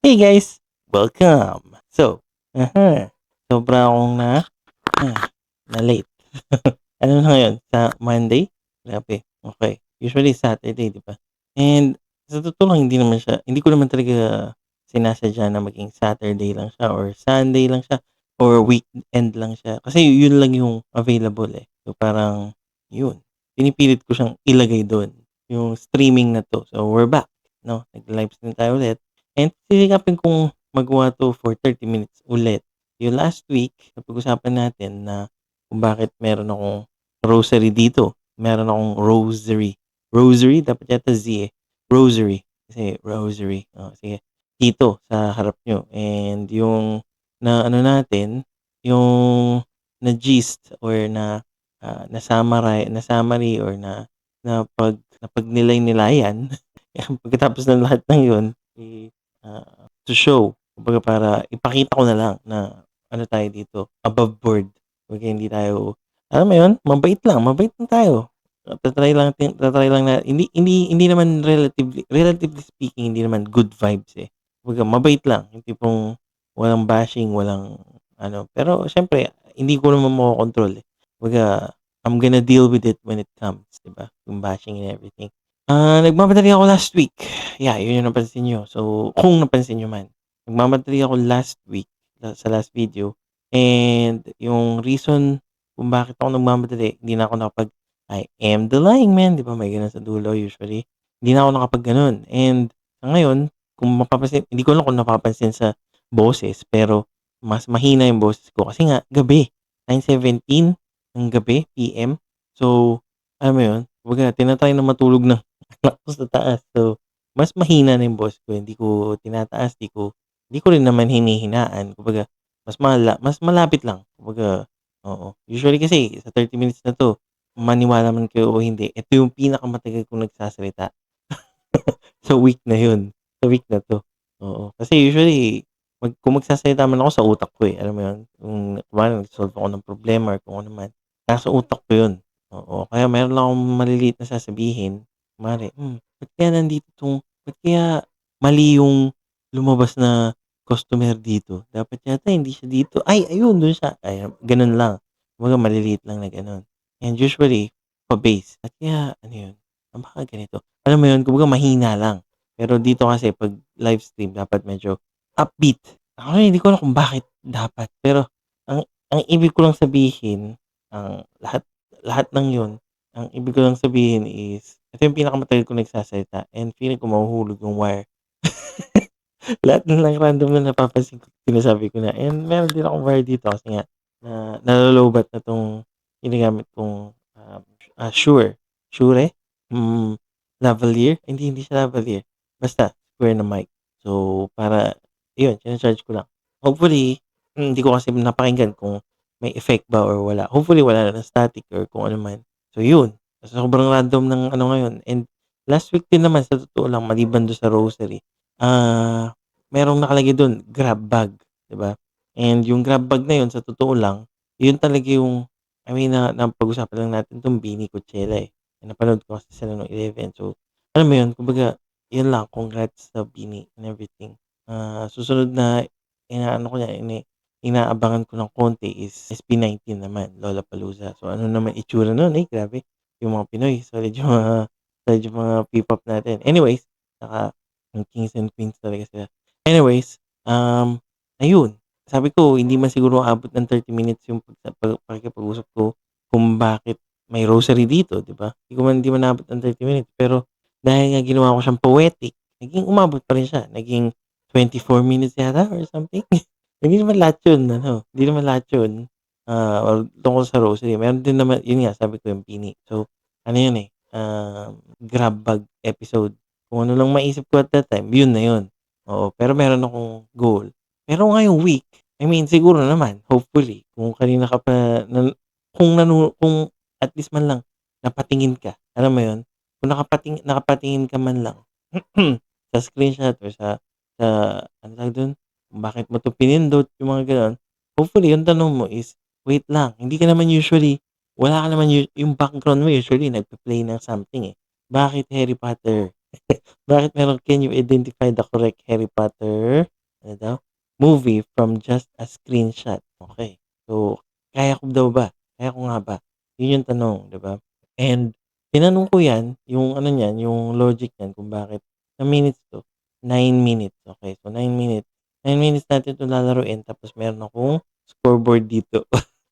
Hey guys! Welcome! So, sobra akong ah, na-late. Ano na ngayon, sa Monday? Grabe, okay. Usually Saturday, 'di ba? And sa totoo lang hindi ko naman talaga sinasadya na maging Saturday lang siya or Sunday lang siya or weekend lang siya. Kasi yun lang yung available, eh. So, parang yun, pinipilit ko siyang ilagay dun, yung streaming na 'to. So, we're back, 'no? Nag-livestream tayo ulit and sisikapin kong magawa 'to for 30 minutes ulit. Yung last week, napag-usapan natin na kung bakit meron akong rosary dito. Meron akong rosary. Rosary? Dapat yata Z eh. Rosary. Kasi rosary. Oh, sige. Dito sa harap nyo. And yung na ano natin, yung na gist or na summary or na pagnilay-nilayan pagkatapos ng lahat ng yun, to show. Kumbaga para ipakita ko na lang na ano tayo dito, above board. Kumbaga hindi tayo, alam mo yun, mabait lang tayo. Ta-try lang na hindi naman relatively speaking, hindi naman good vibes, eh. Kumbaga mabait lang, yung tipong walang bashing, walang ano, pero siyempre hindi ko naman makokontrol, eh. Kumbaga, I'm gonna deal with it when it comes, 'di ba? Yung bashing and everything. Nagmamadali ako last week. Yeah, yun yung napansin niyo. So, kung napansin niyo man. Nagmamadali ako last week sa last video and yung reason kung bakit ako nagmamadali, hindi na ako I am the lying man, 'di ba may gano'n sa dulo usually. Hindi na ako nakapag-gano'n and sa ngayon, kung mapapansin hindi ko alam kung napapansin sa boses, pero mas mahina yung boses ko kasi nga gabi, 9:17 ng gabi, PM. So, alam mo yun, kumbaga tina-try na matulog ng malakas sa taas. So, mas mahina na yung boses ko, hindi ko tinataas, hindi ko rin naman hinihinaan. Kumbaga mas malapit lang. Kumbaga, oo. Usually kasi sa 30 minutes na 'to, maniwala man kayo o hindi, ito yung pinakamatagal kong nagsasalita sa week na yun, sa week na 'to. Oo, kasi usually kung magsasalita man ako sa utak ko, eh, alam mo yun? Kung kunwari nagso-solve ako ng problema or kung ano man, nasa utak ko yun. Oo, kaya meron lang akong maliliit na sasabihin, kunwari, ba't kaya mali yung lumabas na customer dito, dapat yata hindi siya dito, ay ayun dun siya, ay ganun lang. Kumbaga maliliit lang na gano'n. And usually pa-base, ba't kaya ano yun, baka ganito. Alam mo yun, kumbaga mahina lang. Pero dito kasi 'pag live stream dapat medyo upbeat. Ako rin hindi ko alam kung bakit dapat, pero ang ibig ko lang sabihin, ang lahat ng 'yun, ang ibig ko lang sabihin is, ito yung pinakamatagal kong nagsasalita and feeling ko mahuhulog yung wire. Lahat na lang random na napapansin ko sinasabi ko na and meron din akong wire dito kasi nga nalo-lowbatt na 'tong ginagamit kong, Shure. Shure? Hmm, lavalier? Hindi siya lavalier, basta square na mic. So, para iyon china-charge ko lang. Hopefully, hindi ko kasi napakinggan kung may effect ba or wala. Hopefully, wala na static or kung ano man. So, yun. Sobrang random ng ano ngayon and last week din naman sa totoo lang maliban dun sa rosary, merong nakalagay dun, grab bag, 'di ba? And yung grab bag na yun sa totoo lang, yun talaga yung I mean napag-usapan lang natin 'tong BINI Coachella, eh. Napanood ko kasi sila nung 11. So, alam mo yun, kumbaga yun lang, congrats sa BINI and everything. Susunod na inaano ko inaabangan ko ng konti is SB19 naman, Lollapalooza. So, ano naman itsura nun, eh, grabe. Yung mga Pinoy, solid yung mga P-pop natin. Anyways, saka yung kings and queens talaga sila. Anyways, ayun, sabi ko hindi man siguro aabot ng 30 minutes yung pakikipag-usap ko kung bakit may rosary dito, 'di ba? Hindi man naabot ng 30 minutes, pero dahil nga ginawa ko siyang poetic, naging umabot pa rin siya, naging 24 minutes yata or something. Hindi naman lahat yun ano, hindi naman lahat yun, or tungkol sa rosary. Meron din naman, yun nga sabi ko yung PINI. So, ano yun, eh, grab bag episode. Kung ano lang maisip ko at that time, yun na yun. Oo, pero meron akong goal. Pero ngayong week, I mean siguro naman, hopefully, kung kanina ka pa kung at least man lang napatingin ka, alam mo yun? Kung nakapatingin ka man lang sa screenshot or sa anong tawag dun, kung bakit mo 'to pinindot, yung mga gano'n. Hopefully yung tanong mo is, wait lang, hindi ka naman usually wala ka naman yung background mo usually nagpe-play ng something, eh. Bakit Harry Potter? Bakit meron, "Can you identify the correct Harry Potter?" ano daw, movie from just a screenshot. Okay. So, kaya ko daw ba? Kaya ko nga ba? Yun yung tanong, 'di ba? And tinanong ko 'yan, yung ano niyan, yung logic niyan kung bakit ilang minutes 'to, 9 minutes. Okay, so 9 minutes. 9 minutes natin 'to lalaruin tapos meron akong scoreboard dito.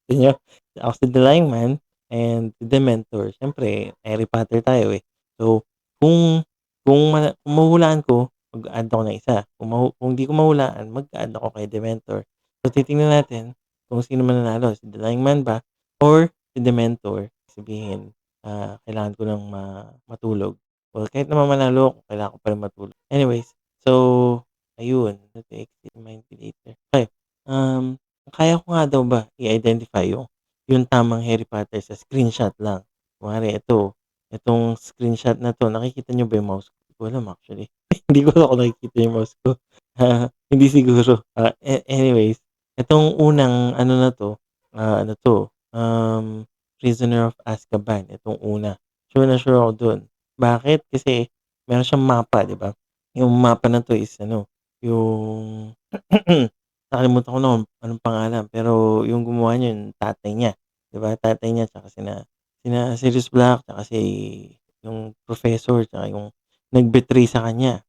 Tignan niyo, ako si The Lying Man and si Dementor. Siyempre Harry Potter tayo, eh. So, kung kung mahuhulaan ko, mag-a-add ako ng isa. Kung di ko mahulaan, mag-a-add ako kay Dementor. So, titingnan natin kung sino mananalo, si The Lying Man ba or si Dementor. Sabihin, kailangan ko ng matulog. Well, kahit naman manalo ako, kailangan ko pa rin matulog. Anyways, so ayun, to exit manipulator. Okay, kaya ko nga daw ba i-identify yung tamang Harry Potter sa screenshot lang? Kunwari itong screenshot na 'to, nakikita niyo ba yung mouse ko? Di ko alam actually. Hindi ko alam kung nakikita yung mouse ko. Hindi siguro. Anyways, itong unang ano na 'to, ano 'to, Prisoner of Azkaban, itong una. Sure na sure ako dun. Bakit? Kasi meron siyang mapa, 'di ba? Yung mapa na 'to is ano, yung nakalimutan ko na kung anong pangalan, pero yung gumawa niya yung tatay niya, 'di ba? Tatay niya tsaka sina Sirius Black tsaka yung professor tsaka yung nag-betray sa kanya.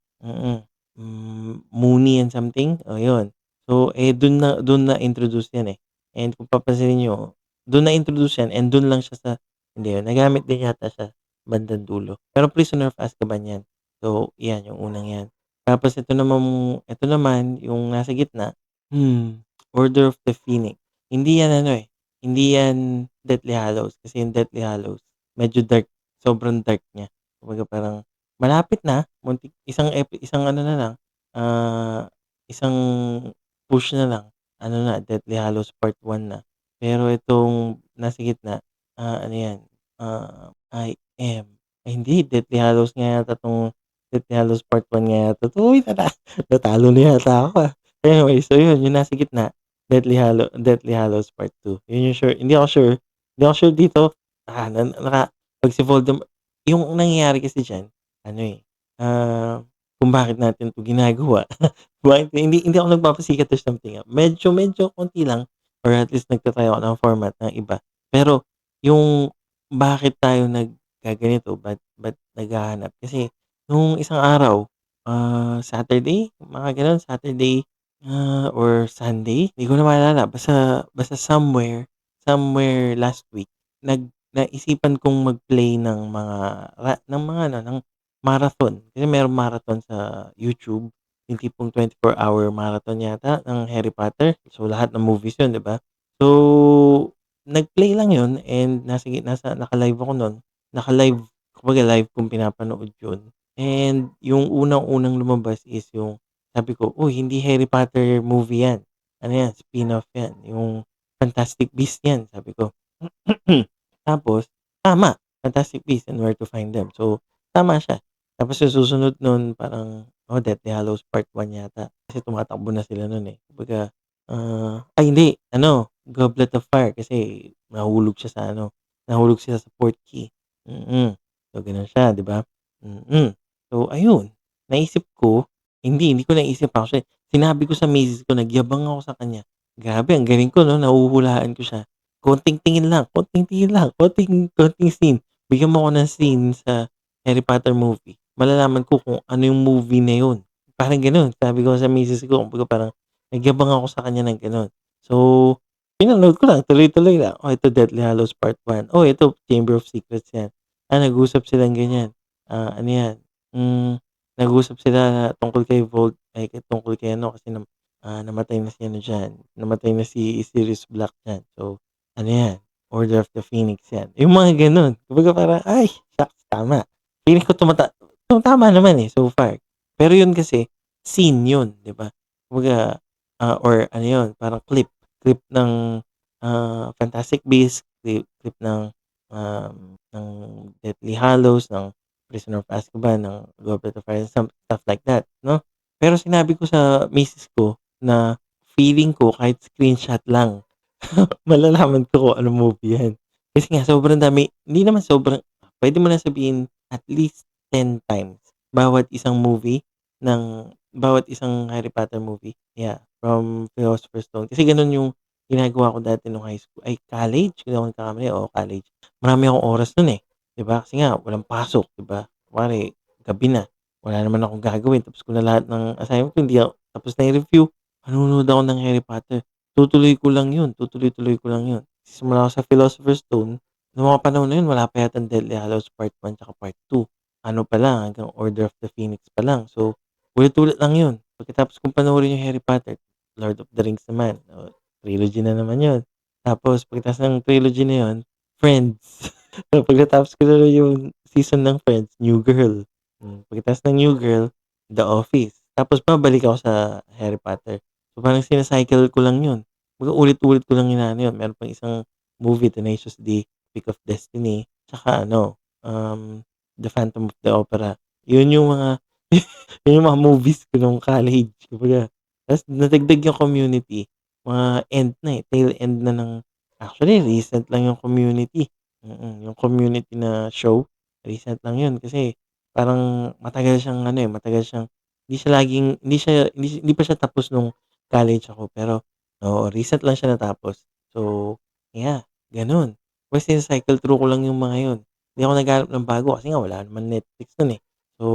Moony and something, oh, yun. So, dun na-introduce yan, eh. And kung papansinin niyo, dun na-introduce yan and dun lang siya sa hindi yun, nagamit din yata siya bandang dulo. Pero Prisoner of Azkaban yan. So, yan yung unang yan. Tapos ito naman yung nasa gitna, Order of the Phoenix. Hindi yan ano, eh, hindi yan Deathly Hallows kasi yung Deathly Hallows medyo dark, sobrang dark niya. Kumbaga parang malapit na, isang ano na lang, isang push na lang, ano na, Deathly Hallows Part 1 na. Pero itong nasa gitna, ano yan, I Am ay hindi, Deathly Hallows nga yata 'tong Deathly Hallows Part 1 nga yata 'to. Uy, natalo na yata ako, ah. Anyway, so yun, yung nasa gitna, Deathly Hallows Part 2. Yun yung sure, hindi ako sure dito, na naka 'pag si Voldemort yung nangyayari kasi diyan ano, eh, kung bakit natin 'to ginagawa, bakit hindi hindi ako nagpapasikat or something, medyo medyo konti lang or at least nagta-try ako ng format ng iba. Pero yung bakit tayo naggaganito, ba't naghahanap, kasi nung isang araw, Saturday, mga gano'n, Saturday, or Sunday, hindi ko na maalala, basta basta somewhere last week, naisipan kong mag-play ng mga ano, ng marathon. Kasi merong marathon sa YouTube, yung tipong 24-hour marathon yata ng Harry Potter. So, lahat ng movies yun, 'di ba? So, nag-play lang yun and naka-live ako nun. Naka-live, kumbaga live kong pinapanood yun. And yung unang-unang lumabas is yung sabi ko, "Uy, hindi Harry Potter movie yan. Ano yan, spin-off yan. Yung Fantastic Beasts yan," sabi ko. Tapos, tama, Fantastic Beasts and Where to Find Them. So, tama siya. Tapos yung susunod nun parang, Deathly Hallows Part 1 yata. Kasi tumatakbo na sila nun, eh. Kumbaga, ay hindi, ano, Goblet of Fire kasi nahulog siya sa Portkey. So, gano'n siya, 'di ba? So, ayun, naisip ko, hindi ko naisip actually, sinabi ko sa misis ko, nagyabang ako sa kanya. Grabe, ang galing ko 'no, nahuhulaan ko siya. Konting tingin lang, konting scene. Bigyan mo ako ng scene sa Harry Potter movie, malalaman ko kung ano yung movie na yun. Parang gano'n, sabi ko sa misis ko, kumbaga parang nagyabang ako sa kanya ng gano'n. So, pinanood ko lang, tuloy-tuloy lang. Oh, ito Deathly Hallows Part 1. Oh, ito Chamber of Secrets 'yan. Nag-usap silang ganyan. Ano 'yan, nag-usap sila tungkol tungkol kay ano kasi namatay na si ano diyan, namatay na si Sirius Black diyan. So, ano 'yan, Order of the Phoenix 'yan. Yung mga gano'n. Kumbaga parang, ay, shucks, tama. Feeling ko tumatama naman, eh, so far. Pero yun kasi, scene yun, 'di ba? Kumbaga, or ano yun, parang clip ng, Fantastic Beasts, clip ng Deathly Hallows, ng Prisoner of Azkaban, ng Goblet of Fire, stuff like that, 'no? Pero sinabi ko sa misis ko na feeling ko kahit screenshot lang, malalaman ko kung anong movie 'yan. Kasi nga sobrang dami, hindi naman sobrang, puwede mo na sabihin at least 10 times bawat isang movie ng bawat isang Harry Potter movie. Yeah, from Philosopher's Stone. Kasi gano'n yung ginagawa ko dati nung high school ay college, kung di ako nagkakamali, oo college. Marami akong oras nun, eh, 'di ba? Kasi nga walang pasok, 'di ba? Kunwari gabi na, wala naman akong gagawin tapos ko na lahat ng assignment ko, hindi ako tapos na yung review, manonood ako ng Harry Potter. Tutuloy ko lang yun, tutuloy-tuloy ko lang yun. Simula ako sa Philosopher's Stone, nung mga panahon na yun wala pa yatang Deathly Hallows Part 1 tsaka Part 2. Ano pa lang, hanggang Order of the Phoenix pa lang. So, ulit-ulit lang yun. Pagkatapos kong panoorin yung Harry Potter, Lord of the Rings naman, trilogy na naman yun. Tapos pagkatapos ng trilogy na yun, Friends. So, pagkatapos ko na yung season ng Friends, New Girl. Pagkatapos ng New Girl, The Office. Tapos babalik ako sa Harry Potter. So, parang sina-cycle ko lang yun. Kumbaga ulit-ulit ko lang inaano yun. Meron pang isang movie, Tenacious D, Pick of Destiny, tsaka ano, The Phantom of the Opera. Yun yung mga yun yung mga movies ko nung college, kumbaga. Ta's nadagdag yung Community, mga end na, eh, tail end na ng actually recent lang yung Community, yung Community na show, recent lang yun kasi parang matagal siyang ano, eh, matagal siyang hindi pa siya tapos nung college ako pero oo, recent lang siya natapos. So, yeah, gano'n. Basta sine-cycle through ko lang yung mga yun. Hindi ako naghahanap ng bago kasi nga wala naman Netflix nun, eh. So,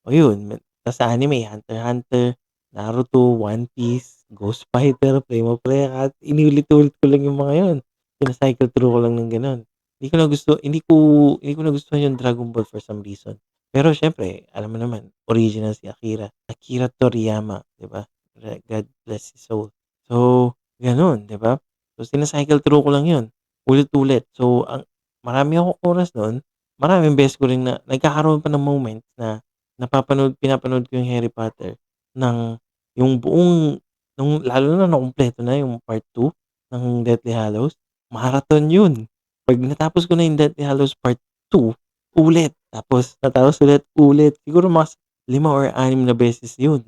ayun, tas sa anime, Hunter x Hunter, Naruto, One Piece, Ghost Fighter, Primo Player at iniulit-ulit ko lang yung mga yun. Sina-cycle through ko lang ng gano'n. Hindi ko nagustuhan yung Dragon Ball for some reason. Pero siyempre alam mo naman, original si Akira Toriyama, 'di ba? God bless his soul. So, gano'n, 'di ba? So, sina-cycle through ko lang yun, ulit-ulit. So, marami akong oras nun, maraming beses ko rin na nagkakaroon pa ng moments na pinapanood ko yung Harry Potter ng yung buong lalo na nung kumpleto na yung part 2 ng Deathly Hallows, marathon yun. 'Pag natapos ko na yung Deathly Hallows part 2, ulit, tapos ulit. Siguro mas 5 or 6 na beses yun.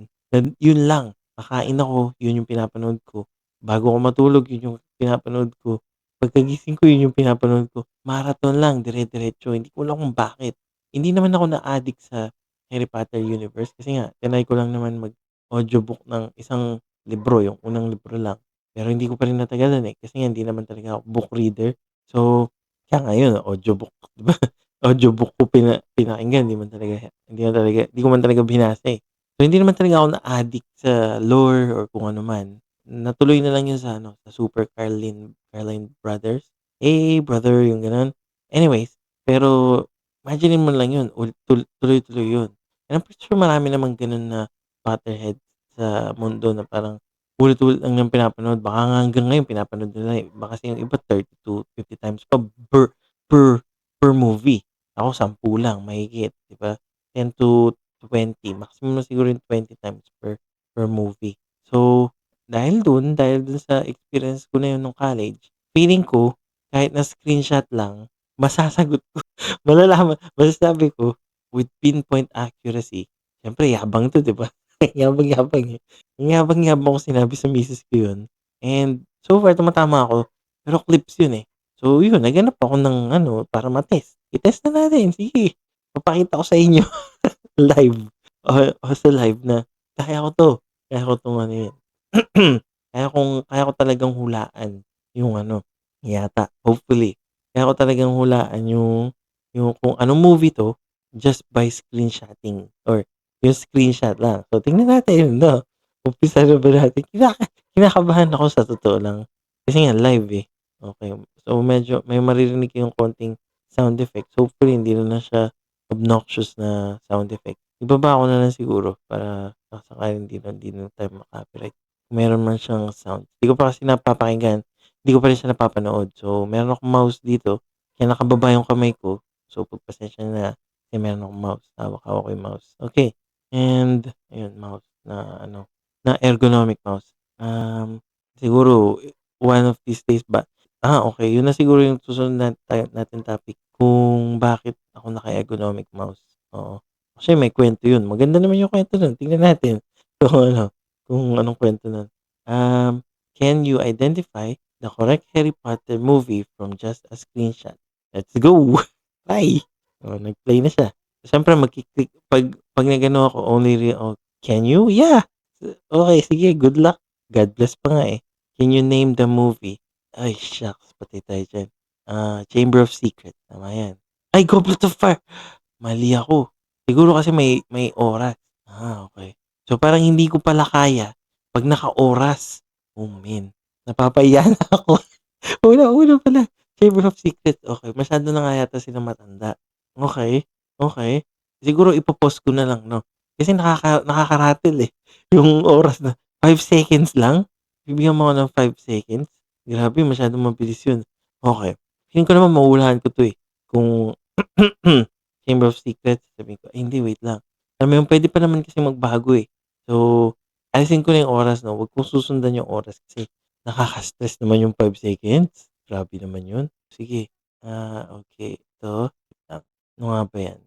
Yun lang, kakain ako, yun yung pinapanood ko. Bago ako matulog, yun yung pinapanood ko. Pagkagising ko, yun yung pinapanood ko. Marathon lang, dire-diretso. Hindi ko alam kung bakit. Hindi naman ako na-addict sa Harry Potter universe kasi nga tinry ko lang naman mag-audiobook ng isang libro, yung unang libro lang. Pero hindi ko pa rin natagalan, eh, kasi nga hindi naman talaga ako book reader. So, kaya ngayon audiobook, 'di ba? Audiobook ko pinakinggan, hindi ko man talaga binasa, eh. So, hindi naman talaga ako na-addict sa lore or kung ano man. Natuloy na lang 'yun sa ano, sa Super Carline Brothers. "Hey brother," yung gano'n. Anyways, pero imaginin mo lang 'yun, tuloy-tuloy 'yun. And I'm pretty sure marami namang gano'n na Potterheads sa mundo na parang ulit-ulit lang niyang pinapanood. Baka nga hanggang ngayon pinapanood nila, eh. Baka kasi yung iba 30 to 50 times pa per per movie. Ako 10 lang mahigit, 'di ba? 10 to 20, maximum na siguro yung 20 times per movie. So, dahil dun sa experience ko na yun nung college, feeling ko kahit na screenshot lang, masasagot ko, masasabi ko with pinpoint accuracy. Siyempre yabang 'to, 'di ba? Yabang-yabang, eh. Yung yabang-yabang ko sinabi sa misis ko yun and so far tumatama ako, pero clips yun, eh. So yun, naghanap ako ng ano, para ma-test. I-test na natin, sige. Papakita ko sa inyo live o sa live na kaya ko 'to, kaya ko 'tong ano yun, kaya ko talagang hulaan yung ano, yata, hopefully. Kaya ko talagang hulaan yung kung anong movie 'to just by screenshotting or yung screenshot lang. So tingnan natin 'no, umpisa na ba natin? Kinakabahan ako sa totoo lang. Kasi nga live, eh. Okey, so medyo may maririnig kayong konting sound effects. Hopefully hindi na siya obnoxious na sound effect. Ibaba ko na lang siguro para sakaling hindi na tayo ma-copyright. Kung meron man siyang sound. Hindi ko pa kasi napapakinggan, hindi ko pa rin siya napapanood. So, meron akong mouse dito, kaya nakababa yung kamay ko. So, pagpasensya na kasi meron akong mouse. Hawak-hawak ko yung mouse. Okay. And, ayun, mouse na ano, na ergonomic mouse. Siguro, one of these days ba, okay. Yun na siguro yung susunod natin topic kung bakit ako naka-ergonomic mouse. Oo. Kasi may kwento yun. Maganda naman yung kwento nun. Tingnan natin kung ano, kung anong kwento nun. Can you identify the correct Harry Potter movie from just a screenshot? Let's go! Try! Oh, nag-play na siya. Siyempre magki-click 'pag nag-ano ako only Can you? Yeah. Okay, sige, good luck. God bless pa nga, eh. Can you name the movie? Ay, shucks, patay tayo diyan. Chamber of Secrets, tama 'yan. Ay, Goblet of Fire, mali ako. Siguro kasi may oras. Okey. So, parang hindi ko pala kaya 'pag naka-oras. Oh, man, napapahiya na ako. Una pala, Chamber of Secrets, okey. Masyado na nga yata silang matanda. Okey, okey. Siguro ipo-pause ko na lang 'no, kasi nakaka-rattle, eh, yung oras na 5 seconds lang? Bibigyan mo ako ng 5 seconds? Grabe masyadong mabilis yun. Okey, feeling ko naman mahuhulahan ko 'to, eh, kung Chamber of Secrets sasabihin ko, "Ay hindi wait lang." Alam mo yun, puwede pa naman kasi magbago, eh. So, alisin ko na yung oras 'no, wag kong susundan yung oras kasi nakaka-stress naman yung 5 seconds, grabe naman yun. Sige, okey ito, lang, ano nga ba yan?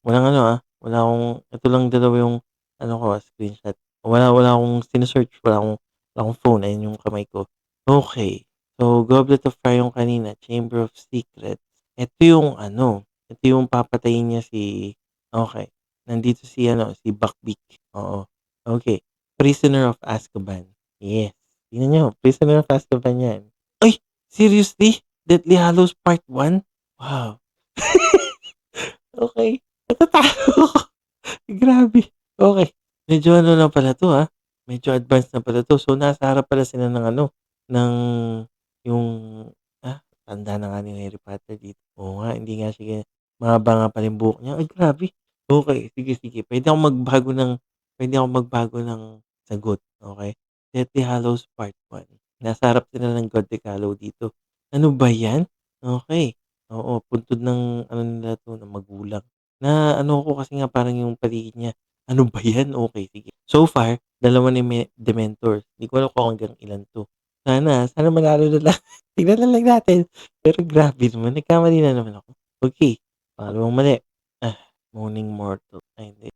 Walang ano, wala akong ito lang dalawa yung ano ko, screenshot. Wala akong sine-search, wala akong phone, ayan yung kamay ko. Okey, so Goblet of Fire yung kanina, Chamber of Secrets, ito yung ano, ito yung papatayin niya si okey, nandito si ano, si Buckbeak, oo. Okey, Prisoner of Azkaban, yes. Tingnan niyo, Prisoner of Azkaban 'yan. Ay, seriously? Deathly Hallows Part 1? Wow. Okey, natatalo ako. Grabe, okey. Medyo ano na pala 'to, medyo advanced na pala 'to. So, nasa harap pala sila ng ano, ng yung tanda na nga ni Harry Potter dito. Oo nga, hindi nga siya mahaba nga pala yung buhok niya. Ay, grabe. Okey, sige, puwede akong magbago ng sagot, okey? Deathly Hallows Part 1. Nasa harap sila ng Godric Hollow dito. Ano ba 'yan? Okey, oo, puntod ng ano nila 'to, ng magulang. Na ano ko kasi nga parang yung paligid niya, ano ba 'yan? Okey, sige. So far, dalawa ni Dementors. Di ko alam kung hanggang ilan 'to. Sana manalo na lang. Tignan na lang natin. Pero grabe naman, nagkamali na naman ako. Okey, pangalawang mali. Ah, Moaning Mortal, ay hindi.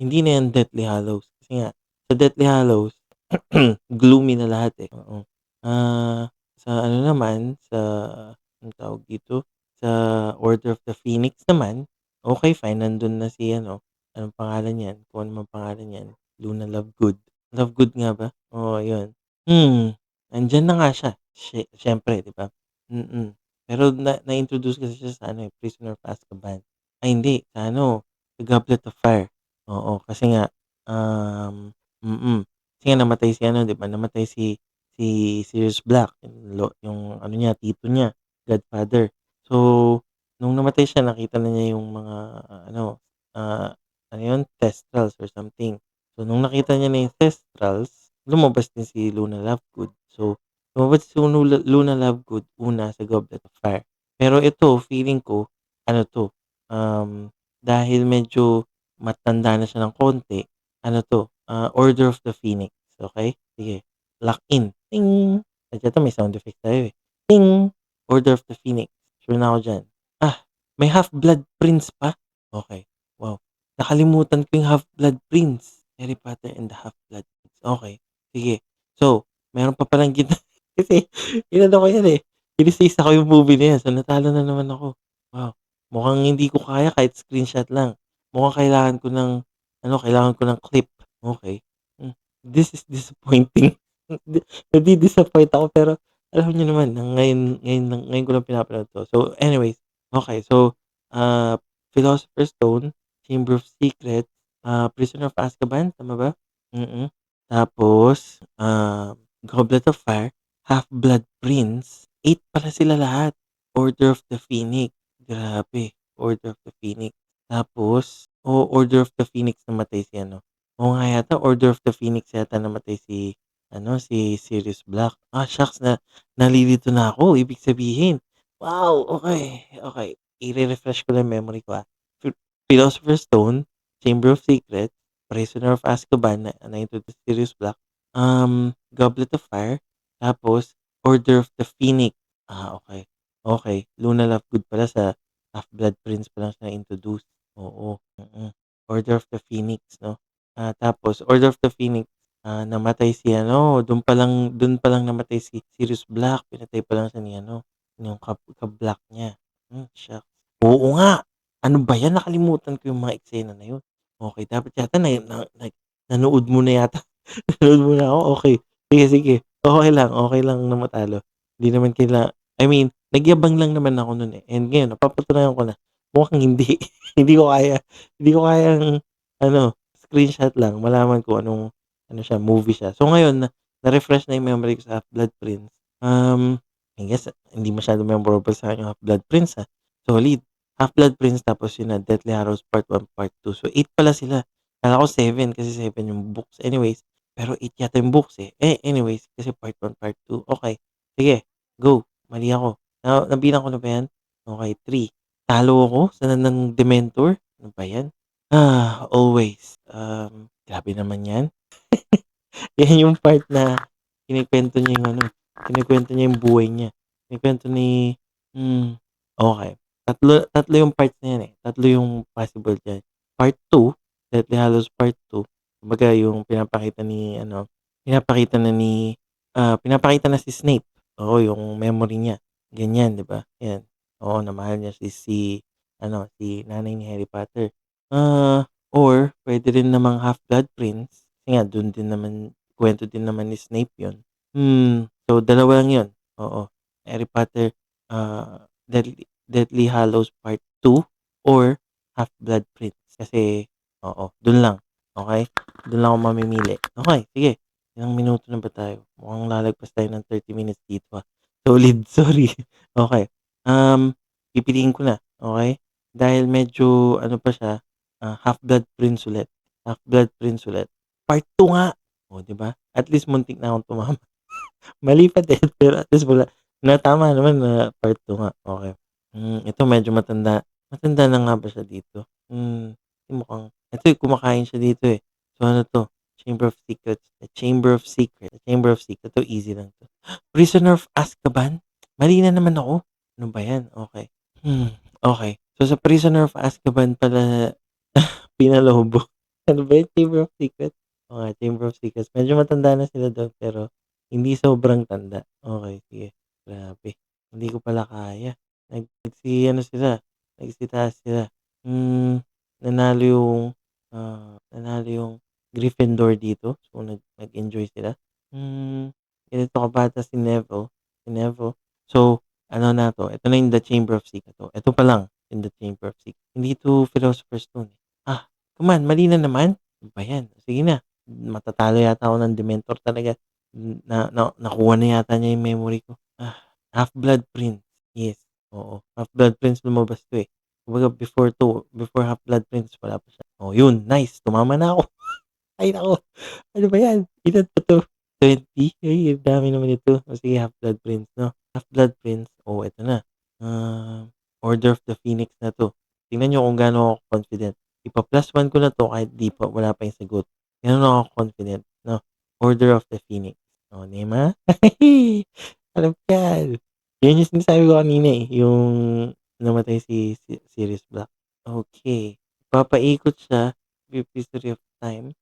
Hindi na 'yan Deathly Hallows kasi nga sa Deathly Hallows gloomy na lahat, eh, oo. Sa ano naman, sa anong tawag dito, sa Order of the Phoenix naman, okey fine, nandun na si ano, anong pangalan niyan, kung ano mang pangalan niyan, Luna Lovegood. Lovegood nga ba? Oo, yun. Nandiyan na nga siya, siyempre 'di ba? Mm. Pero na-introduce kasi siya sa ano, eh, Prisoner of Azkaban. Ay hindi, sa ano, The Goblet of Fire. Oo, kasi nga, kasi nga namatay si ano 'di ba, namatay si Sirius Black, yung ano niya, tito niya, godfather. So, nung namatay siya nakita na niya yung mga ano, ah, ano yun, Thestrals or something. So, nung nakita niya na yung Thestrals, lumabas din si Luna Lovegood. So, lumabas si Luna Lovegood una sa Goblet of Fire. Pero ito feeling ko ano 'to, dahil medyo matanda na siya ng konti, ano 'to, Order of the Phoenix, okey? Sige, lock in, ting. At ito may sound effect tayo, eh. Ting, Order of the Phoenix, sure na ako diyan. Ah, may Half-Blood Prince pa? Okey, wow. Nakalimutan ko yung Half-Blood Prince, Harry Potter and the Half-Blood Prince, okey, sige. So, meron pa palang kasi inano ko yan, eh, sinisisa ko yung movie na yan, so natalo na naman ako. Wow, mukhang hindi ko kaya kahit screenshot lang. Mukhang kailangan ko ng clip, okey. This is disappointing. Nadi-disappoint ako pero alam niyo naman na ngayon ko lang pinapanood 'to. So anyways, okey. So, ah, Philosopher's Stone, Chamber of Secrets, Prisoner of Azkaban, tama ba? Mm. Tapos, Goblet of Fire, Half-Blood Prince, 8 pala sila lahat. Order of the Phoenix, grabe, Order of the Phoenix. Tapos, Order of the Phoenix namatay si ano, oo nga yata Order of the Phoenix yata namatay si ano, si Sirius Black. Shucks, nalilito na ako, ibig sabihin. Wow, okey, okey. Ire-refresh ko lang memory ko, Philosopher's Stone, Chamber of Secrets, Prisoner of Azkaban, na-introduce si Sirius Black, Goblet of Fire, tapos Order of the Phoenix. Okey. Okey, Luna Lovegood pala sa Half-Blood Prince pa lang siya na-introduce, oo, Order of the Phoenix 'no. Tapos Order of the Phoenix, namatay si ano, dun pa lang namatay si Sirius Black, pinatay pa lang siya ni ano, yung ka-black niya. Shucks. Oo nga, ano ba 'yan, nakalimutan ko yung mga eksena na yun. Okey, dapat yata nanood muna yata. Nanood muna ako, okey. Sige, sige, okey lang na matalo. Hindi naman I mean, nagyabang lang naman ako nun, eh, and ngayon napapatunayan ko na mukhang hindi. Hindi ko kaya, hindi ko kayang ano, screenshot lang malaman kung anong ano siya, movie siya. So ngayon na-refresh na yung memory ko sa Half-Blood Prince. I guess hindi masyadong memorable sa'kin yung Half-Blood Prince, solid. Half-Blood Prince tapos yun na Deathly Hallows Part 1, Part 2. So 8 pala sila. Akala ko 7 kasi 7 yung books. Anyways, pero 8 yata yung books, eh. Anyways, kasi Part 1, Part 2. Okey, sige, go. Mali ako. Nabilang ko na ba 'yan? Okey, 3. Talo ako sa ng Dementor? Ano ba 'yan? Always. Grabe naman 'yan. 'Yan yung part na kinukuwento niya yung ano, kinukuwento niya yung buhay niya. Kinukuwento ni okey. Tatlo tatlo yung parts na 'yan, eh, tatlo yung possible diyan. Part 2, Deathly Hallows Part 2, kumbaga yung pinapakita ni ano, pinapakita na ni, pinapakita na si Snape, oo, yung memory niya, ganyan, 'di ba? 'Yan, oo, na mahal niya si ano, si nanay ni Harry Potter. Or puwede rin namang Half-Blood Prince, kasi nga dun din naman kuwento din naman ni Snape yun. So dalawa lang yun, oo, Harry Potter, Deathly Hallows Part 2 or Half-Blood Prince kasi oo, dun lang, okey? Dun lang ako mamimili. Okey, sige, ilang minuto na ba tayo? Mukhang lalagpas tayo ng 30 minutes dito, Solid, sorry. Okey, pipiliin ko na, okey? Dahil medyo ano pa siya, Half-Blood Prince ulit, Half-Blood Prince ulit. Part 2 nga, oh, 'di ba? At least muntik na akong tumama. Mali pa din, pero at least wala tama naman na part 2 nga, okey. Ito medyo matanda. Matanda na nga ba siya dito? Mukhang ito, eh, kumakain siya dito, eh. So ano 'to, Chamber of Secrets, The Chamber of Secrets, The Chamber of Secrets. 'To easy lang 'to. Prisoner of Azkaban? Mali na naman ako. Ano ba 'yan? Okey. Okey. So sa Prisoner of Azkaban pala pinalobo. Ano ba 'yun, Chamber of Secrets? Oo nga, Chamber of Secrets. Medyo matanda na sila dun pero hindi sobrang tanda. Okey, sige. Grabe, hindi ko pala kaya. Nagsi-ano sila, nagsitaas sila. Nanalo yung, nanalo yung Gryffindor dito. So nag-enjoy sila. Ganito kabata si Neville. So ano na 'to, ito na yung The Chamber of Secrets, ito pa lang yung The Chamber of Secrets. Hindi 'to Philosopher's Stone, eh. Come on, mali na naman. Ano ba 'yan? Sige na, matatalo yata ako ng Dementor talaga. Nakuha na yata niya yung memory ko. Half-Blood Prince, yes, oo. Half-Blood Prince lumabas 'to, eh. Kumbaga before Half-Blood Prince wala pa siya. Oh, yun, nice, tumama na ako. Ay naku, ano ba 'yan? Ilan pa 'to, 20? Ay, ang dami naman nito. Oh, sige, Half-Blood Prince 'no. Half-Blood Prince, oh, eto na, Order of the Phoenix na 'to. Tingnan niyo kung gaano ako confident. Ipa-+1 ko na 'to kahit wala pa yung sagot. Gano'n ako confident 'no. Order of the Phoenix. Oh, 'di ba? Alam ko 'yan. 'Yan yung sinasabi ko kanina, eh, yung namatay si Sirius Black. Okey, papaikot siya, Brief History of Time.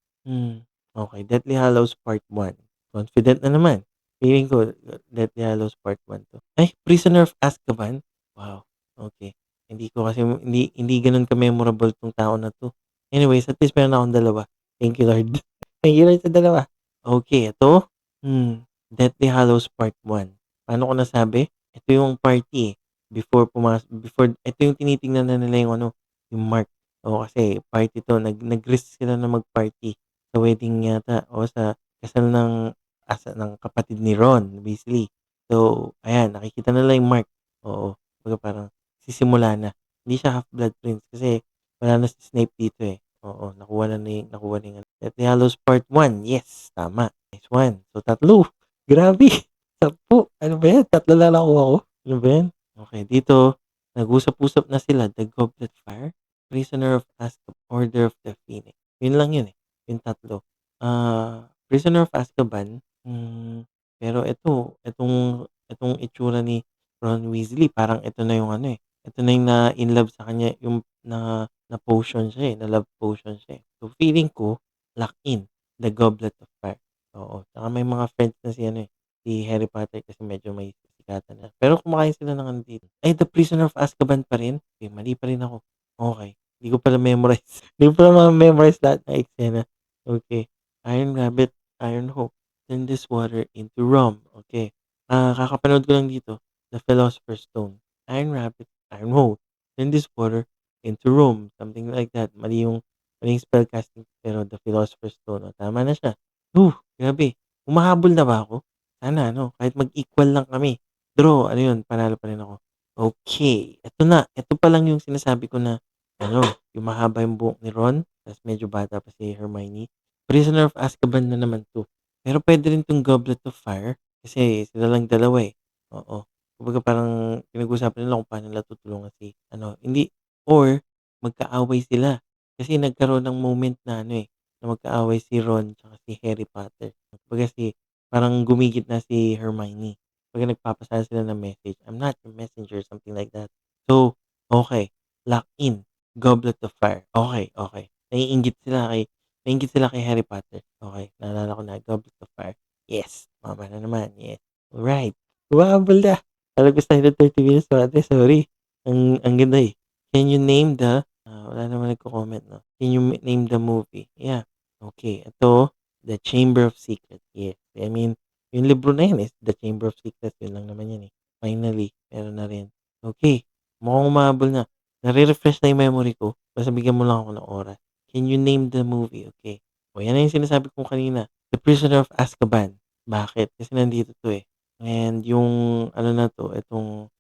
Okey, Deathly Hallows Part 1. Confident na naman. Feeling ko Deathly Hallows Part 1 'to. Ay, Prisoner of Azkaban? Wow, okey. Hindi ko kasi hindi gano'n ka-memorable 'tong tao na 'to. Anyways, at least meron akong dalawa. Thank you, Lord. Thank you, Lord, sa dalawa. Okey, ito, Deathly Hallows Part 1. Paano ko nasabi? Ito yung party, eh, before ito yung tinitingnan na nila yung ano, yung mark. Oo, kasi party 'to, nag-risk sila na mag-party sa wedding yata o sa kasal ng kapatid ni Ron Weasley. So, ayan, nakikita nila yung mark, oo. Kumbaga parang sisimula na. Hindi siya Half-Blood Prince kasi wala na si Snape dito, eh. Oo, nakuha na yung ano, Deathly Hallows Part 1, yes, tama, nice one. So, tatlo, grabe, 10. Ano ba 'yan, 3 lang nakuha ko, ano ba 'yan? Okey, dito nag-usap-usap na sila, The Goblet of Fire, Prisoner of Azkaban, Order of the Phoenix. Yun lang yun, eh, yung tatlo. Prisoner of Azkaban, pero itong itsura ni Ron Weasley parang ito na yung ano, eh, ito na yung na-inlove sa kanya, yung na-potion siya, eh, na-love potion siya, eh. So, feeling ko lock in, The Goblet of Fire, oo. Tsaka may mga friends na si ano, eh, si Harry Potter kasi medyo may sikatan na. Pero kumakain sila ng ano dito, ay, The Prisoner of Azkaban pa rin? Okey, mali pa rin ako. Okey, Hindi ko pala memorize. Hindi ko pala ma-memorize lahat ng eksena. Okay. Iron Rabbit, Iron Hope, turn this water into rum. Okay. Kakapanood ko lang dito, The Philosopher's Stone. Iron Rabbit, Iron Hope, turn this water into rum. Something like that. Mali yung spellcasting pero The Philosopher's Stone. Oh, tama na siya. Grabe. Humahabol na ba ako? Sana ano, kahit mag-equal lang kami. Draw, ano yun, panalo pa rin ako. Okay, eto na. Eto pa lang yung sinasabi ko na ano, yung mahaba yung buhok ni Ron, ta's medyo bata pa si Hermione. Prisoner of Azkaban na naman 'to. Pero puwede rin 'tong Goblet of Fire kasi sila lang dalawa, eh, oo. Kumbaga parang pinag-uusapan nila kung paano nila tutulungan si ano, hindi or magkaaway sila. Kasi nagkaroon ng moment na ano, eh, na magkaaway si Ron tsaka si Harry Potter. Kumbaga parang gumigit na si Hermione. Kumbaga nagpapasada sila ng message, "I'm not your messenger," something like that. So, okey, lock in. Goblet of Fire, okey, okey. Naiinggit sila kay Harry Potter. Okey, naalala ko na, Goblet of Fire. Yes, tama na naman, yes. Alright, humahabol na. Talagos tayo ng 30 minutes ate, sorry. Ang ganda, eh. Can you name wala naman nagko-comment 'no. Can you name the movie? Yeah, okey. Ito, The Chamber of Secrets, yes. I mean, yung libro na yan is The Chamber of Secrets, yun lang naman yan, eh. Finally, meron na rin. Okey, mukhang humahabol na. Nare-refresh na yung memory ko, basta bigyan mo lang ako ng oras. Can you name the movie? Okay. O yan na yung sinasabi ko kanina, The Prisoner of Azkaban. Bakit? Kasi nandito 'to, eh. And yung ano na 'to, itong,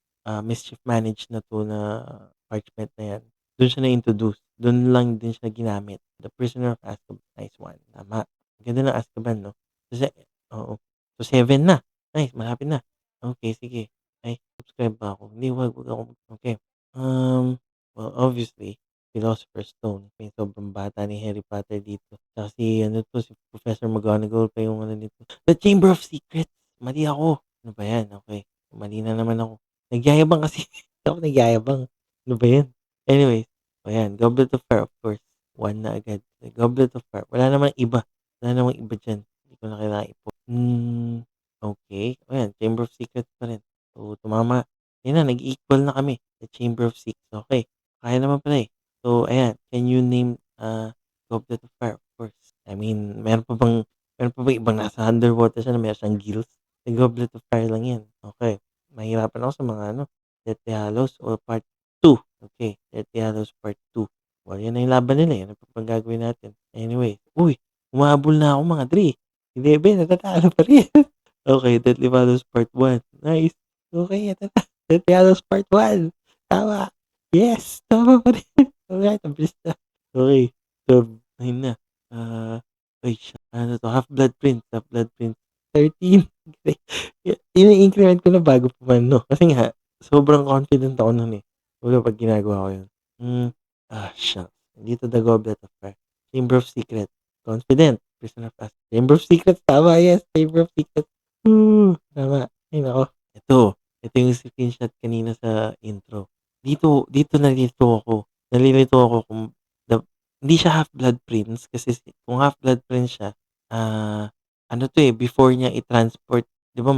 mischief managed na 'to na parchment na yan, dun siya na-introduce. Dun lang din siya ginamit. The Prisoner of Azkaban, nice one, tama. Ang ganda ng Azkaban 'no? Kasi oo. So 7 na, nice malapit na. Okay, sige. Ay, subscribe ba ako? Hindi, wag ako okay. Um Well, obviously, Philosopher's Stone. Yung sobrang bata ni Harry Potter dito. Tsaka si ano 'to, si Professor McGonagall pa yung ano nito. The Chamber of Secrets, mali ako. Ano ba 'yan, okey. Mali na naman ako. Nagyayabang kasi. Hindi ako nagyayabang. Ano ba 'yan? Anyways, o 'yan, Goblet of Fire, of course. 1 na agad. The Goblet of Fire. Wala namang iba. Wala namang iba diyan. Hindi ko na kailangang okey. O 'yan, Chamber of Secrets pa rin. So, tumama. 'Yan na, nag-equal na kami. The Chamber of Secrets, okey. Kaya naman pala, eh. So, ayan, can you name, Goblet of Fire? Of course. I mean, meron pa bang ibang nasa underwater siya na meron siyang gills? Yung Goblet of Fire lang 'yan. Okey. Mahihirapan ako sa mga ano, Deathly Hallows o Part 2. Okey, Deathly Hallows Part 2. Oh, 'yan na yung laban nila, eh. Ano pa bang gagawin natin? Anyway, uy, humahabol na ako mga dre. Si Bebe natatalo pa rin. Okey, Deathly Hallows Part 1. Nice. Okey, eto na. Deathly Hallows Part 1. Tama. Yes, tama pa rin. Alright, ang bilis na. Okey, so ayun na, ay ano 'to, Half-Blood Prince 13. Ini-increment ko na bago pa man 'no, kasi nga sobrang confident ako nun, eh. Kumbaga 'pag ginagawa ko yun. Hmm, shucks. Dito The Goblet of Fire, Chamber of Secrets, confident, Prisoner of Azkaban, Chamber of Secrets, tama, yes, Chamber of Secrets. Tama. Ay naku, ito yung screenshot kanina sa intro. Dito nalilito ako kung the hindi siya Half-Blood Prince kasi kung Half-Blood Prince siya, ah, ano 'to, eh, before niya i-transport 'di ba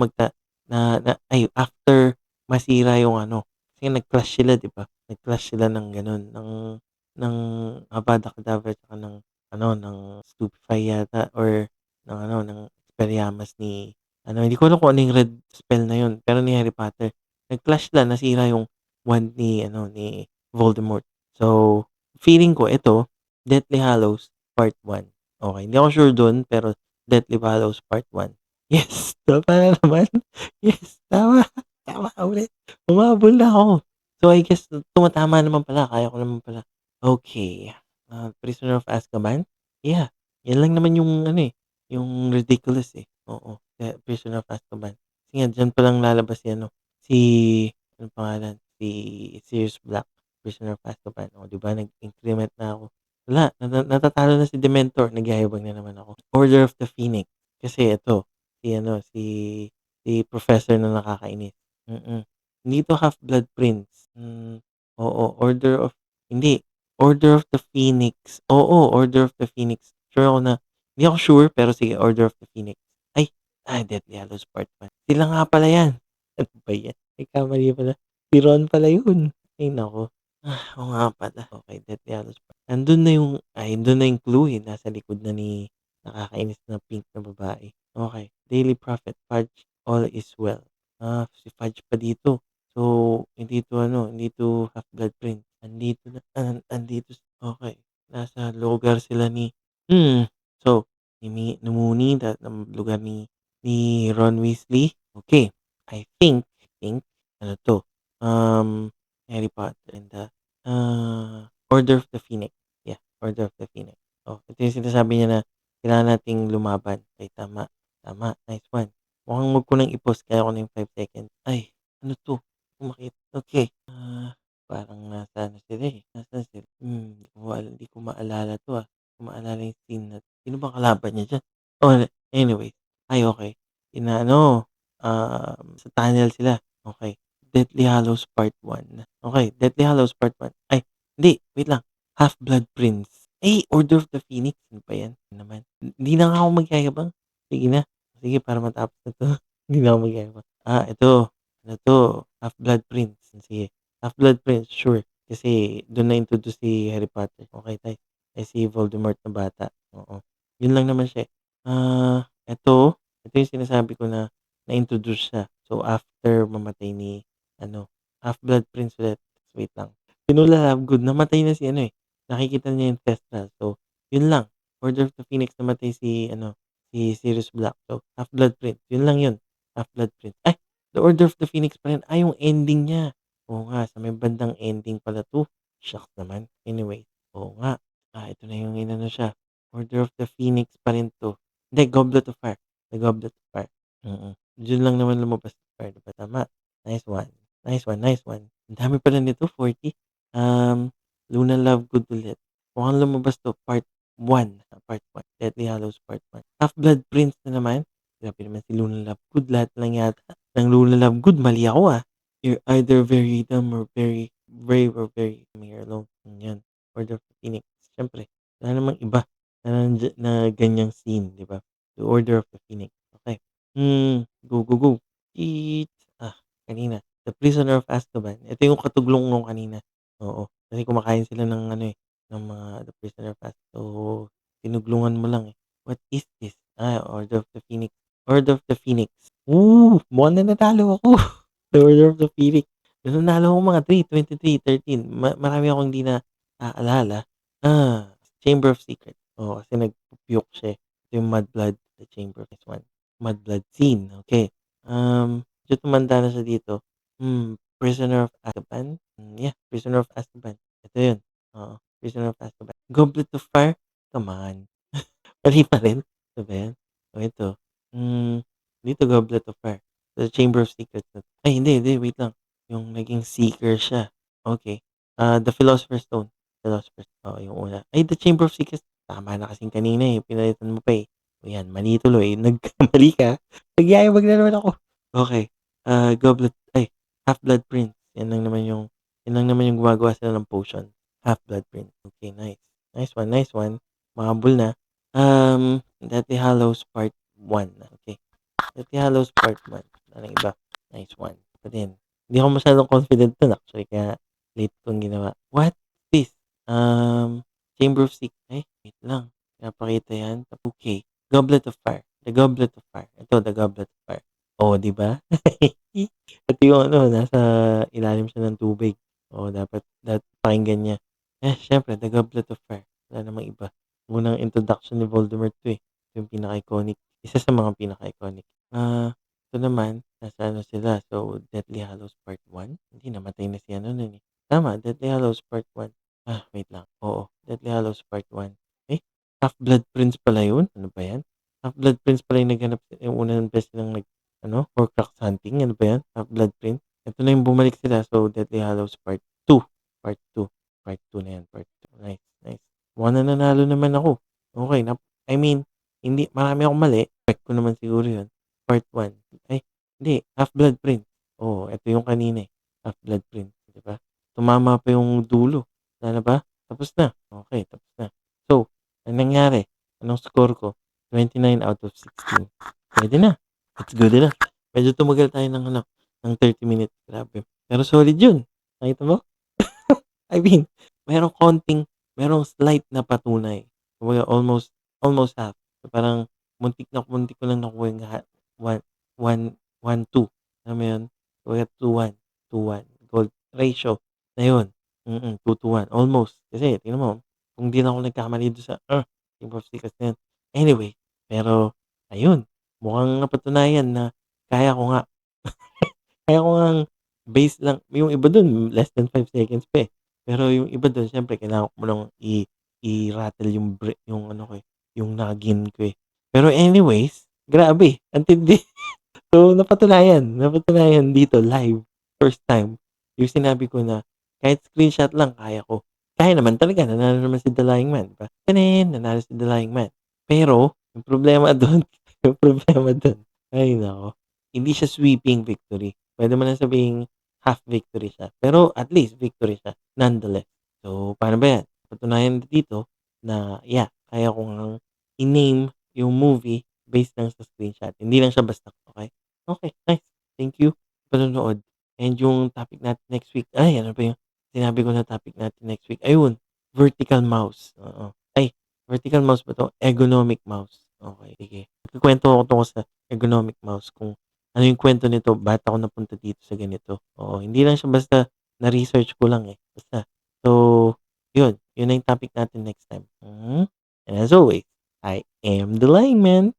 after masira yung ano, kasi nag-clash sila 'di ba? Nag-clash sila ng gano'n, ng Avada Kedavra tsaka ng ano, ng Stupefy yata or ng ano, ng Expelliarmus ni ano, hindi ko alam kung ano yung red spell na yun, pero ni Harry Potter. Nag-clash sila, nasira yung wand ni ano, ni Voldemort. So, feeling ko ito, Deathly Hallows Part 1. Okey, hindi ako sure dun, pero Deathly Hallows Part 1. Yes, tama na naman. Yes, tama, tama ulit. Humabol na ako. So, I guess tumatama naman pala, kaya ko naman pala. Okey, Prisoner of Azkaban? Yeah, yan lang naman yung ano, eh, yung ridiculous, eh, oo, Prisoner of Azkaban. Kasi nga diyan palang lalabas si ano, si anong pangalan, si Sirius Black, Prisoner of Azkaban. Oh, 'di ba nag-increment na ako. Wala, natatalo na si Dementor, nagyayabang na naman ako. Order of the Phoenix, kasi ito, si ano, si Professor na nakakainis. Mm. Hindi 'to Half-Blood Prince. Oo, hindi, Order of the Phoenix. Oo, Order of the Phoenix. Sure ako na hindi ako sure, pero sige, Order of the Phoenix. Ay, Deathly Hallows Part 1. Sila nga pala 'yan. Ano ba 'yan? Nagkamali pala. Si Ron pala 'yun. Ay naku. Oo nga pala. Okey, Deathly Hallows pa nandun na yung clue, eh, nasa likod na ni nakakainis na pink na babae. Okey, Daily Prophet, Fudge, All is Well. Si Fudge pa dito. So, hindi 'to ano, hindi 'to Half-Blood Prince. Okey, nasa lugar sila so, ni Moony lugar ni Ron Weasley. Okey, I think ano 'to, Harry Potter and the Order of the Phoenix. Yeah, Order of the Phoenix. Oh, ito yung sinasabi niya na kailangan nating lumaban. Ay, tama, tama, nice one. Mukhang 'wag ko nang i-pause kaya ko na yung 5 seconds. Ay, ano 'to? Okey. Parang nasa ano sila, eh, nasaan sila? Hindi ko maalala 'to, Hindi ko maalala yung scene na sino bang kalaban niya diyan? Oh, anyway. Ay, okey. Inaano, sa tunnel sila. Okey. Deathly Hallows Part 1. Okey, Deathly Hallows Part 1. Ay, hindi, wait lang. Half-Blood Prince. Ay, Order of the Phoenix. Ano ba 'yan? Ano naman. Hindi na nga ako magyayabang. Sige na. Sige para matapos na 'to. Hindi na ako magyayabang. Ito. Ano 'to, Half-Blood Prince. Sige, Half-Blood Prince, sure. Kasi dun na-introduce si Harry Potter. Okey, si Voldemort na bata. Oo. Yun lang naman siya, eh. Ito yung sinasabi ko na na-introduce siya. So, after mamatay ni ano, Half-Blood Prince ulit. Wait lang. Sinula Lovegood, namatay na si ano, eh, nakikita niya yung Thestral. So, yun lang. Order of the Phoenix, namatay si ano, si Sirius Black. So, Half-Blood Prince, yun lang yun. Half-Blood Prince. Ay, The Order of the Phoenix pa rin. Yung ending niya. Oo nga, sa may bandang ending pala 'to. Shucks naman. Anyway, oo nga. Ito na yung inano siya, Order of the Phoenix pa rin 'to. Hindi, Goblet of Fire. The Goblet of Fire. Dun lang naman lumabas si Fire, 'di ba, tama? Nice one. Nice one. Ang dami pala nito, 40. Luna Lovegood ulit. Mukhang lumabas 'to, part one, Deathly Hallows Part 1. Half-Blood Prince na naman. Grabe naman si Luna Lovegood, lahat lang yata ng Luna Lovegood mali ako, You're either very dumb or very brave or very here alone. Yan, Order of the Phoenix. Siyempre, wala namang iba na ganyang scene, 'di ba? The Order of the Phoenix. Okay. Go. Eat. Kanina, The Prisoner of Azkaban. Ito yung katuglong nung kanina. Oo, kasi kumakain sila ng ano, eh, ng mga The Prisoner of Azkaban. So, tinuglungan mo lang, eh. What is this? Order of the Phoenix. Order of the Phoenix. Mukhang nanalo ako. The Order of the Phoenix. Nanalo ako mga 3, 23, 13. Marami akong hindi na naalala. Chamber of Secrets. Oo, kasi nagpu-puke siya, eh. Ito yung Mudblood, the Chamber of this one. Mudblood scene, okey. Medyo tumanda na siya dito. Prisoner of Azkaban? Yeah, Prisoner of Azkaban. Ito yun, oo, Prisoner of Azkaban. Goblet of Fire? Come on. Mali pa rin? Ito ba yan? Ito, dito Goblet of Fire. The Chamber of Secrets na ay hindi, wait lang. Yung naging seeker siya, okey. The Philosopher's Stone. Oo, yung una. Ay, The Chamber of Secrets, tama na kasing kanina, eh, pinalitan mo pa, eh. O yan, mali tuloy, nagkamali ka, nagyayabang na naman ako. Okey, Goblet ay, Half-Blood Prince, yan lang naman yung gumagawa sila ng potion, Half-Blood Prince. Okay, nice. Nice one. Mahabol na. Deathly Hallows Part 1, okey. Deathly Hallows Part 1, anong iba? Nice one. Ito din, hindi ako masyadong confident dun actually kaya late kong ginawa. What is this? Chamber of Secrets, ay wait lang, pinapakita yan, okey. Goblet of Fire, The Goblet of Fire. Ito, The Goblet of Fire. Oh, 'di ba? Ito yung ano, nasa ilalim siya ng tubig. Oo, dapat pakinggan niya. Siyempre The Goblet of Fire, wala namang iba. Unang introduction ni Voldemort 'to, eh. Ito yung pinaka-iconic, isa sa mga pinaka-iconic. Ito naman, nasa ano sila, so Deathly Hallows Part 1? Hindi, namatay na si ano nun, eh. Tama, Deathly Hallows Part 1. Wait lang. Oo, Deathly Hallows Part 1. Eh, Half-Blood Prince pala yun? Ano ba yan? Half-Blood Prince pala yung naghanap, yung unang beses nilang ano, Horcrux hunting, ano ba yan? Half-Blood Prince. Ito na yung bumalik sila, so Deathly Hallows Part 2. Part 2. Part 2 na yan, Part 2. Nice. Mukhang nananalo naman ako. Okay, I mean, hindi, marami akong mali. Expect ko naman siguro yun. Part 1. Ay, hindi, Half-Blood Prince. Oo, ito yung kanina, eh. Half-Blood Prince, di ba? Tumama pa yung dulo. Wala na ba? Tapos na. Okay, tapos na. So, anong nangyari? Anong score ko? 29 out of 16. Pwede na. It's good enough. Medyo tumagal tayo ng ano, ng 30 minutes. Grabe. Pero solid yun. Nakita mo? I mean, merong konting merong slight na patunay. Kumbaga almost almost half. So, parang muntik ko lang nakuha yung one one 1-2, alam mo yun? Kumbaga 2-1, 2-1 goal ratio na yun, 2-1 almost. Kasi tingnan mo, kung 'di na ako nagkamali dun sa, Team of Secrets na yun. Anyway, pero ayun, mukhang napatunayan na kaya ko nga. Kaya ko ngang base lang yung iba dun less than 5 seconds pa, eh. Pero yung iba dun siyempre kailangan ko munang i-rattle yung yung ano ko, eh, yung noggin ko, eh. Pero anyways, grabe ang tindi. So, napatunayan dito live, first time, yung sinabi ko na kahit screenshot lang kaya ko. Kaya naman talaga nanalo naman si The Lying Man, 'di ba? Nanalo si The Lying Man. Pero yung problema dun yung problema dun, ay naku, hindi siya sweeping victory. Puwede mo na sabihing half victory siya, pero at least victory siya nonetheless. So, paano ba 'yan? Napatunayan dito na, yeah, kaya ko ngang i-name yung movie based lang sa screenshot, hindi lang siya basta, okey? Okay, nice. Thank you sa panonood. And yung topic natin next week, ay ano ba yung sinabi ko na topic natin next week? Ayun, vertical mouse, oo. Ay, vertical mouse ba 'to? Ergonomic mouse. Okay, sige. Ikukuwento ko tungkol sa ergonomic mouse kung ano yung kuwento nito, ba't ako napunta dito sa ganito. Oo, hindi lang siya basta na-research ko lang, eh, basta. So, yun na yung topic natin next time. And as always, I am the Lying Man.